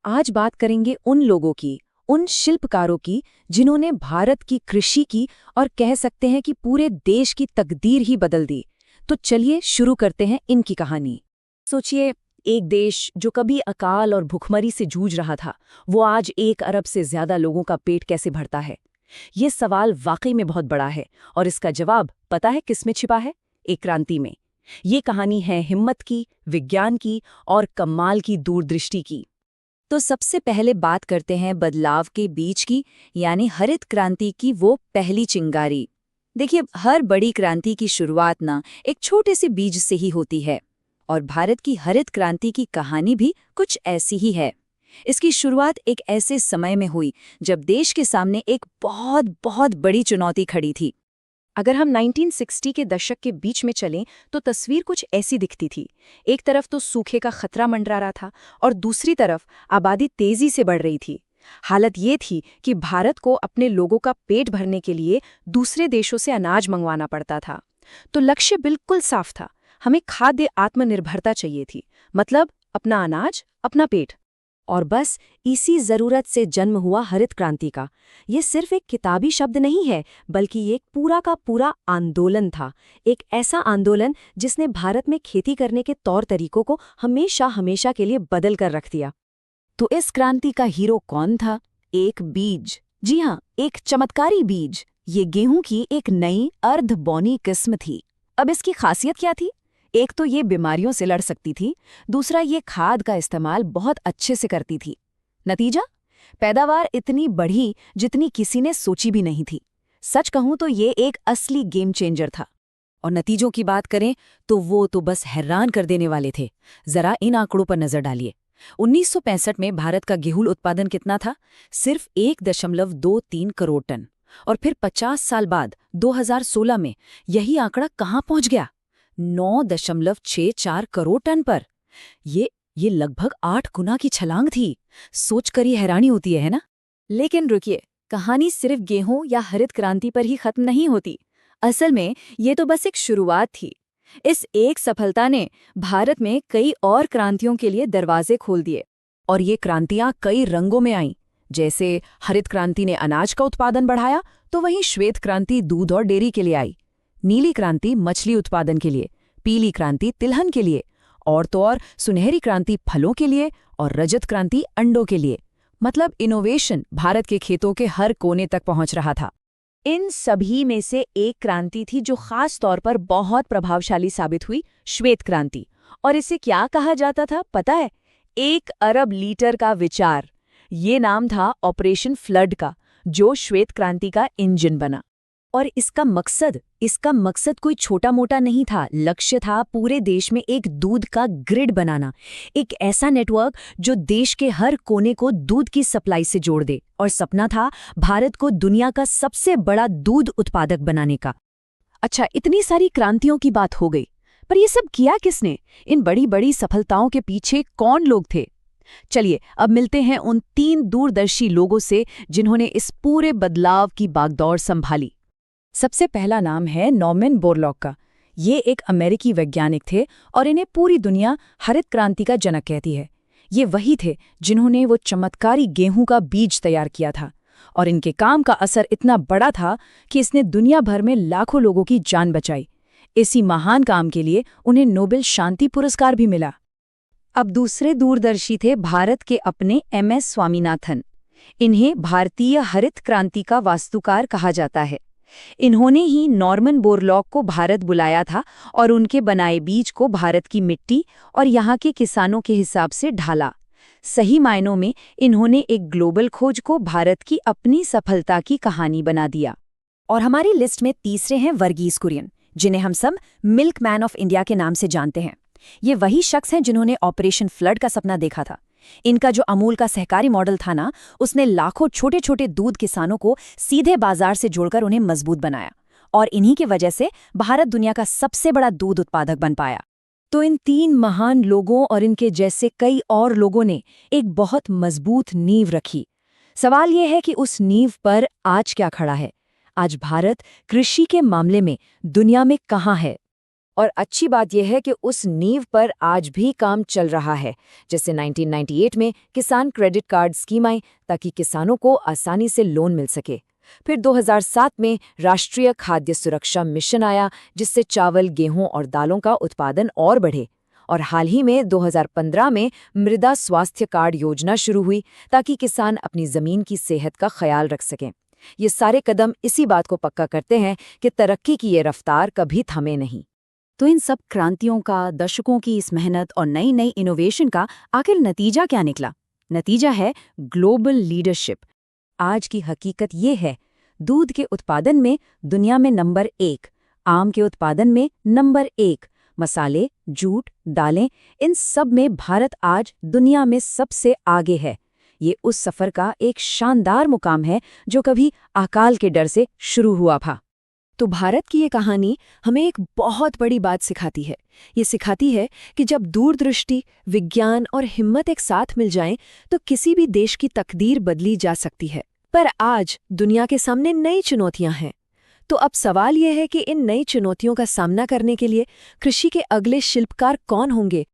आज बात करेंगे उन लोगों की, उन शिल्पकारों की जिन्होंने भारत की कृषि की और कह सकते हैं कि पूरे देश की तकदीर ही बदल दी। तो चलिए शुरू करते हैं इनकी कहानी। सोचिए, एक देश जो कभी अकाल और भुखमरी से जूझ रहा था, वो आज 1 अरब से ज्यादा लोगों का पेट कैसे भरता है? ये सवाल वाकई में बहुत बड़ा है और इसका जवाब पता है किसमें छिपा है? एक क्रांति में। ये कहानी है हिम्मत की, विज्ञान की और कमाल की दूरदृष्टि की। तो सबसे पहले बात करते हैं बदलाव के बीज की, यानी हरित क्रांति की, वो पहली चिंगारी। देखिए, हर बड़ी क्रांति की शुरुआत ना एक छोटे से बीज से ही होती है, और भारत की हरित क्रांति की कहानी भी कुछ ऐसी ही है। इसकी शुरुआत एक ऐसे समय में हुई जब देश के सामने एक बहुत बहुत बड़ी चुनौती खड़ी थी। अगर हम 1960 के दशक के बीच में चलें तो तस्वीर कुछ ऐसी दिखती थी। एक तरफ तो सूखे का खतरा मंडरा रहा था और दूसरी तरफ आबादी तेजी से बढ़ रही थी। हालत ये थी कि भारत को अपने लोगों का पेट भरने के लिए दूसरे देशों से अनाज मंगवाना पड़ता था। तो लक्ष्य बिल्कुल साफ था, हमें खाद्य आत्मनिर्भरता चाहिए थी, मतलब अपना अनाज, अपना पेट। और बस इसी जरूरत से जन्म हुआ हरित क्रांति का। ये सिर्फ एक किताबी शब्द नहीं है, बल्कि ये एक पूरा का पूरा आंदोलन था। एक ऐसा आंदोलन जिसने भारत में खेती करने के तौर तरीकों को हमेशा हमेशा के लिए बदल कर रख दिया। तो इस क्रांति का हीरो कौन था? एक बीज। जी हाँ, एक चमत्कारी बीज। ये गेहूं की एक नई अर्ध बौनी किस्म थी। अब इसकी खासियत क्या थी? एक तो ये बीमारियों से लड़ सकती थी, दूसरा ये खाद का इस्तेमाल बहुत अच्छे से करती थी। नतीजा? पैदावार इतनी बढ़ी जितनी किसी ने सोची भी नहीं थी। सच कहूं तो ये एक असली गेम चेंजर था। और नतीजों की बात करें तो वो तो बस हैरान कर देने वाले थे। जरा इन आंकड़ों पर नजर डालिए। 1965 में भारत का गेहूं उत्पादन कितना था? सिर्फ 1.23 करोड़ टन। और फिर 50 साल बाद 2016 में यही आंकड़ा कहां पहुंच गया? 9.64 करोड़ टन पर। ये लगभग 8 गुना की छलांग थी। सोचकर ही हैरानी होती है ना? लेकिन रुकिए, कहानी सिर्फ गेहूं या हरित क्रांति पर ही खत्म नहीं होती। असल में ये तो बस एक शुरुआत थी। इस एक सफलता ने भारत में कई और क्रांतियों के लिए दरवाजे खोल दिए। और ये क्रांतियां कई रंगों में आईं। जैसे हरित क्रांति ने अनाज का उत्पादन बढ़ाया, तो वहीं श्वेत क्रांति दूध और डेयरी के लिए आई। नीली क्रांति मछली उत्पादन के लिए, पीली क्रांति तिलहन के लिए, और तो और सुनहरी क्रांति फलों के लिए, और रजत क्रांति अंडों के लिए। मतलब इनोवेशन भारत के खेतों के हर कोने तक पहुंच रहा था। इन सभी में से एक क्रांति थी जो खास तौर पर बहुत प्रभावशाली साबित हुई, श्वेत क्रांति। और इसे क्या कहा जाता था पता है? 1 अरब लीटर का विचार। ये नाम था ऑपरेशन फ्लड का, जो श्वेत क्रांति का इंजन बना। और इसका मकसद कोई छोटा मोटा नहीं था। लक्ष्य था पूरे देश में एक दूध का ग्रिड बनाना, एक ऐसा नेटवर्क जो देश के हर कोने को दूध की सप्लाई से जोड़ दे। और सपना था भारत को दुनिया का सबसे बड़ा दूध उत्पादक बनाने का। अच्छा, इतनी सारी क्रांतियों की बात हो गई, पर ये सब किया किसने? इन बड़ी बड़ी सफलताओं के पीछे कौन लोग थे? चलिए अब मिलते हैं उन 3 दूरदर्शी लोगों से जिन्होंने इस पूरे बदलाव की बागडोर संभाली। सबसे पहला नाम है नॉर्मन बोरलॉग का। ये एक अमेरिकी वैज्ञानिक थे और इन्हें पूरी दुनिया हरित क्रांति का जनक कहती है। ये वही थे जिन्होंने वो चमत्कारी गेहूं का बीज तैयार किया था, और इनके काम का असर इतना बड़ा था कि इसने दुनिया भर में लाखों लोगों की जान बचाई। इसी महान काम के लिए उन्हें नोबेल शांति पुरस्कार भी मिला। अब दूसरे दूरदर्शी थे भारत के अपने MS स्वामीनाथन। इन्हें भारतीय हरित क्रांति का वास्तुकार कहा जाता है। इन्होंने ही नॉर्मन बोरलॉग को भारत बुलाया था और उनके बनाए बीज को भारत की मिट्टी और यहाँ के किसानों के हिसाब से ढाला। सही मायनों में इन्होंने एक ग्लोबल खोज को भारत की अपनी सफलता की कहानी बना दिया। और हमारी लिस्ट में तीसरे हैं वर्गीस कुरियन, जिन्हें हम सब मिल्कमैन ऑफ इंडिया के नाम से जानते हैं। ये वही शख्स हैं जिन्होंने ऑपरेशन फ्लड का सपना देखा था। इनका जो अमूल का सहकारी मॉडल था ना, उसने लाखों छोटे छोटे दूध किसानों को सीधे बाजार से जोड़कर उन्हें मजबूत बनाया। और इन्हीं की वजह से भारत दुनिया का सबसे बड़ा दूध उत्पादक बन पाया। तो इन 3 महान लोगों और इनके जैसे कई और लोगों ने एक बहुत मजबूत नींव रखी। सवाल यह है कि उस नींव पर आज क्या खड़ा है? आज भारत कृषि के मामले में दुनिया में कहाँ है? और अच्छी बात यह है कि उस नींव पर आज भी काम चल रहा है। जैसे 1998 में किसान क्रेडिट कार्ड स्कीम आई ताकि किसानों को आसानी से लोन मिल सके। फिर 2007 में राष्ट्रीय खाद्य सुरक्षा मिशन आया, जिससे चावल, गेहूं और दालों का उत्पादन और बढ़े। और हाल ही में 2015 में मृदा स्वास्थ्य कार्ड योजना शुरू हुई ताकि किसान अपनी जमीन की सेहत का ख्याल रख सकें। ये सारे कदम इसी बात को पक्का करते हैं कि तरक्की की ये रफ्तार कभी थमे नहीं। तो इन सब क्रांतियों का, दशकों की इस मेहनत और नई नई इनोवेशन का आखिर नतीजा क्या निकला? नतीजा है ग्लोबल लीडरशिप। आज की हकीकत ये है, दूध के उत्पादन में दुनिया में नंबर 1, आम के उत्पादन में नंबर 1, मसाले, जूट, दालें, इन सब में भारत आज दुनिया में सबसे आगे है। ये उस सफ़र का एक शानदार मुकाम है जो कभी अकाल के डर से शुरू हुआ था। तो भारत की ये कहानी हमें एक बहुत बड़ी बात सिखाती है। ये सिखाती है कि जब दूरदृष्टि, विज्ञान और हिम्मत एक साथ मिल जाएं, तो किसी भी देश की तकदीर बदली जा सकती है। पर आज दुनिया के सामने नई चुनौतियां हैं। तो अब सवाल यह है कि इन नई चुनौतियों का सामना करने के लिए कृषि के अगले शिल्पकार कौन होंगे